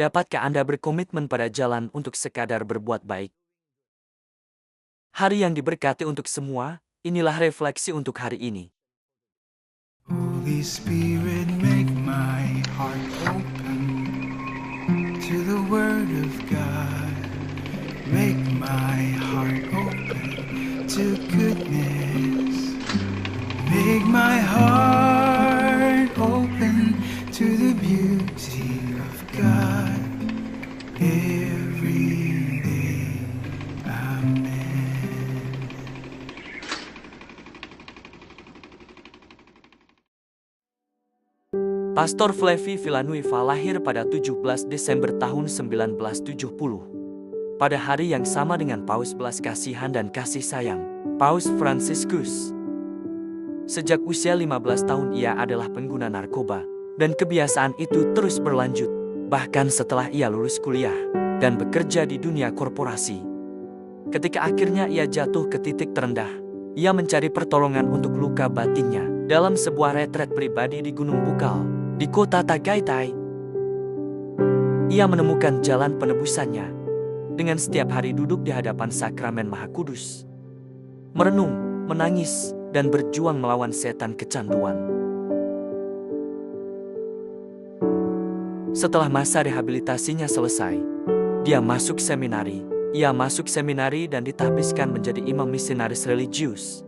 Dapatkah Anda berkomitmen pada jalan untuk sekadar berbuat baik? Hari yang diberkati untuk semua, inilah refleksi untuk hari ini. Holy Spirit, make my heart open to the Word of God. Make my heart open to goodness. Make my heart open to the beauty of God every day. Amen. Pastor Flevi Villanueva lahir pada 17 Desember tahun 1970. Pada hari yang sama dengan Paus belas kasihan dan kasih sayang, Paus Fransiskus. Sejak usia 15 tahun ia adalah pengguna narkoba, dan kebiasaan itu terus berlanjut, bahkan setelah ia lulus kuliah dan bekerja di dunia korporasi. Ketika akhirnya ia jatuh ke titik terendah, ia mencari pertolongan untuk luka batinnya dalam sebuah retret pribadi di Gunung Bukal, di kota Tagaytay. Ia menemukan jalan penebusannya dengan setiap hari duduk di hadapan sakramen Maha Kudus, merenung, menangis, dan berjuang melawan setan kecanduan. Setelah masa rehabilitasinya selesai, dia masuk seminari. Ia masuk seminari dan ditahbiskan menjadi imam misionaris religius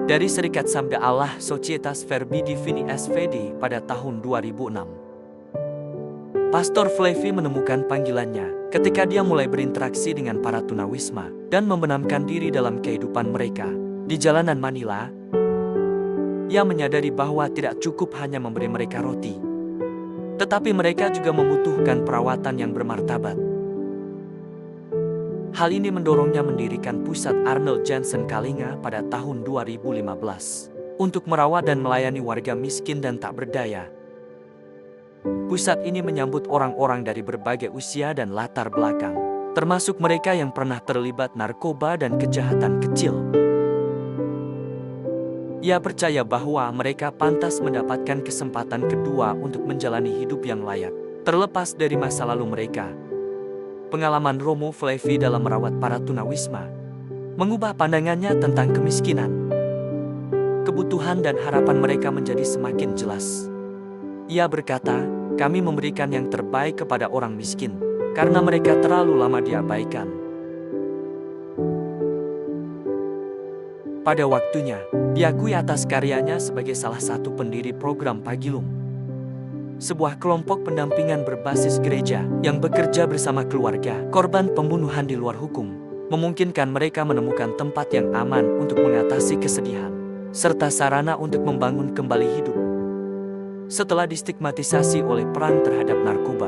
dari Serikat Sabda Allah Societas Verbi Divini SVD pada tahun 2006. Pastor Flevi menemukan panggilannya ketika dia mulai berinteraksi dengan para tunawisma dan membenamkan diri dalam kehidupan mereka di jalanan Manila. Ia menyadari bahwa tidak cukup hanya memberi mereka roti, tetapi mereka juga membutuhkan perawatan yang bermartabat. Hal ini mendorongnya mendirikan pusat Arnold Jansen Kalinga pada tahun 2015 untuk merawat dan melayani warga miskin dan tak berdaya. Pusat ini menyambut orang-orang dari berbagai usia dan latar belakang, termasuk mereka yang pernah terlibat narkoba dan kejahatan kecil. Ia percaya bahwa mereka pantas mendapatkan kesempatan kedua untuk menjalani hidup yang layak, terlepas dari masa lalu mereka. Pengalaman Romo Flevi dalam merawat para tunawisma mengubah pandangannya tentang kemiskinan. Kebutuhan dan harapan mereka menjadi semakin jelas. Ia berkata, "Kami memberikan yang terbaik kepada orang miskin, karena mereka terlalu lama diabaikan." Pada waktunya, diakui atas karyanya sebagai salah satu pendiri program Pagilum, sebuah kelompok pendampingan berbasis gereja yang bekerja bersama keluarga korban pembunuhan di luar hukum, memungkinkan mereka menemukan tempat yang aman untuk mengatasi kesedihan, serta sarana untuk membangun kembali hidup setelah distigmatisasi oleh perang terhadap narkoba.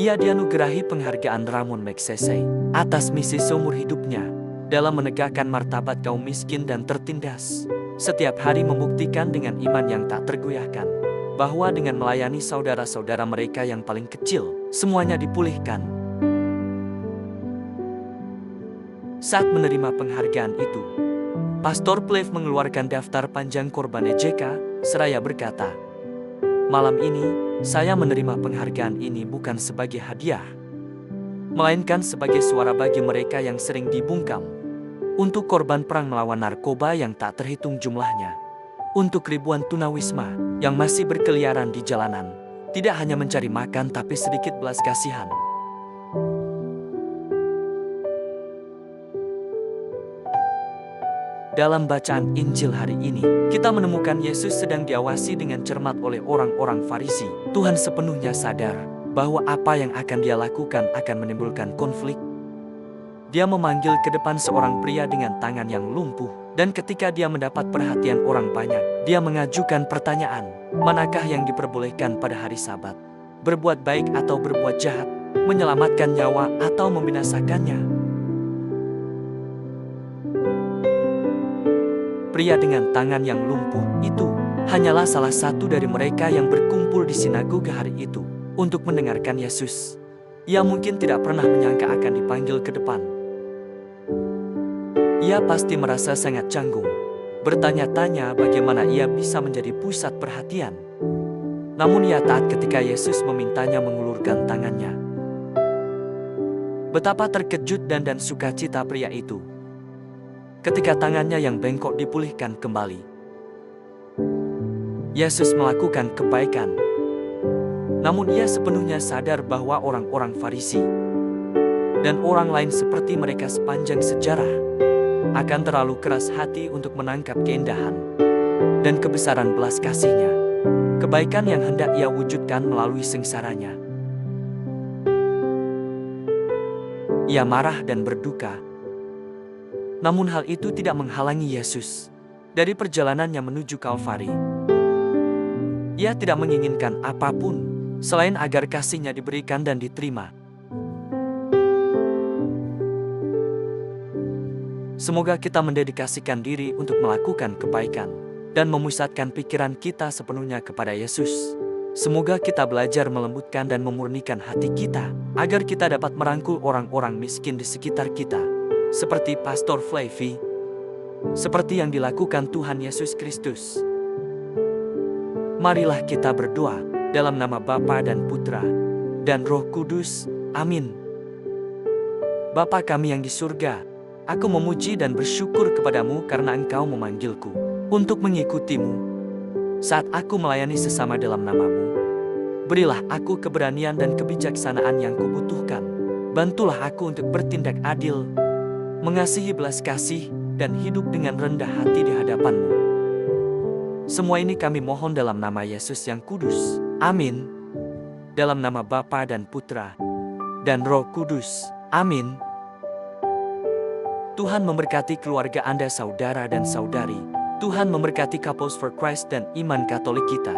Ia dianugerahi penghargaan Ramon Magsaysay atas misi seumur hidupnya dalam menegakkan martabat kaum miskin dan tertindas, setiap hari membuktikan dengan iman yang tak tergoyahkan bahwa dengan melayani saudara-saudara mereka yang paling kecil, semuanya dipulihkan. Saat menerima penghargaan itu, Pastor Flevi mengeluarkan daftar panjang korban EJK, seraya berkata, "Malam ini, saya menerima penghargaan ini bukan sebagai hadiah, melainkan sebagai suara bagi mereka yang sering dibungkam, untuk korban perang melawan narkoba yang tak terhitung jumlahnya, untuk ribuan tunawisma yang masih berkeliaran di jalanan, tidak hanya mencari makan tapi sedikit belas kasihan." Dalam bacaan Injil hari ini, kita menemukan Yesus sedang diawasi dengan cermat oleh orang-orang Farisi. Tuhan sepenuhnya sadar bahwa apa yang akan dia lakukan akan menimbulkan konflik. Dia memanggil ke depan seorang pria dengan tangan yang lumpuh, dan ketika dia mendapat perhatian orang banyak, dia mengajukan pertanyaan, manakah yang diperbolehkan pada hari Sabat? Berbuat baik atau berbuat jahat? Menyelamatkan nyawa atau membinasakannya? Pria dengan tangan yang lumpuh itu hanyalah salah satu dari mereka yang berkumpul di sinagoga hari itu untuk mendengarkan Yesus. Ia mungkin tidak pernah menyangka akan dipanggil ke depan. Ia pasti merasa sangat canggung, bertanya-tanya bagaimana ia bisa menjadi pusat perhatian. Namun ia taat ketika Yesus memintanya mengulurkan tangannya. Betapa terkejut dan sukacita pria itu ketika tangannya yang bengkok dipulihkan kembali. Yesus melakukan kebaikan. Namun ia sepenuhnya sadar bahwa orang-orang Farisi dan orang lain seperti mereka sepanjang sejarah akan terlalu keras hati untuk menangkap keindahan dan kebesaran belas kasih-Nya, kebaikan yang hendak ia wujudkan melalui sengsaranya. Ia marah dan berduka. Namun hal itu tidak menghalangi Yesus dari perjalanannya menuju Kalvari. Ia tidak menginginkan apapun selain agar kasih-Nya diberikan dan diterima. Semoga kita mendedikasikan diri untuk melakukan kebaikan dan memusatkan pikiran kita sepenuhnya kepada Yesus. Semoga kita belajar melembutkan dan memurnikan hati kita, agar kita dapat merangkul orang-orang miskin di sekitar kita, seperti Pastor Flavie, seperti yang dilakukan Tuhan Yesus Kristus. Marilah kita berdoa dalam nama Bapa dan Putra dan Roh Kudus. Amin. Bapa kami yang di surga, aku memuji dan bersyukur kepadamu karena Engkau memanggilku untuk mengikutimu. Saat aku melayani sesama dalam nama-Mu, berilah aku keberanian dan kebijaksanaan yang kubutuhkan. Bantulah aku untuk bertindak adil, mengasihi belas kasih, dan hidup dengan rendah hati di hadapan-Mu. Semua ini kami mohon dalam nama Yesus yang kudus. Amin. Dalam nama Bapa dan Putra dan Roh Kudus. Amin. Tuhan memberkati keluarga Anda, saudara dan saudari. Tuhan memberkati Couples for Christ dan iman Katolik kita.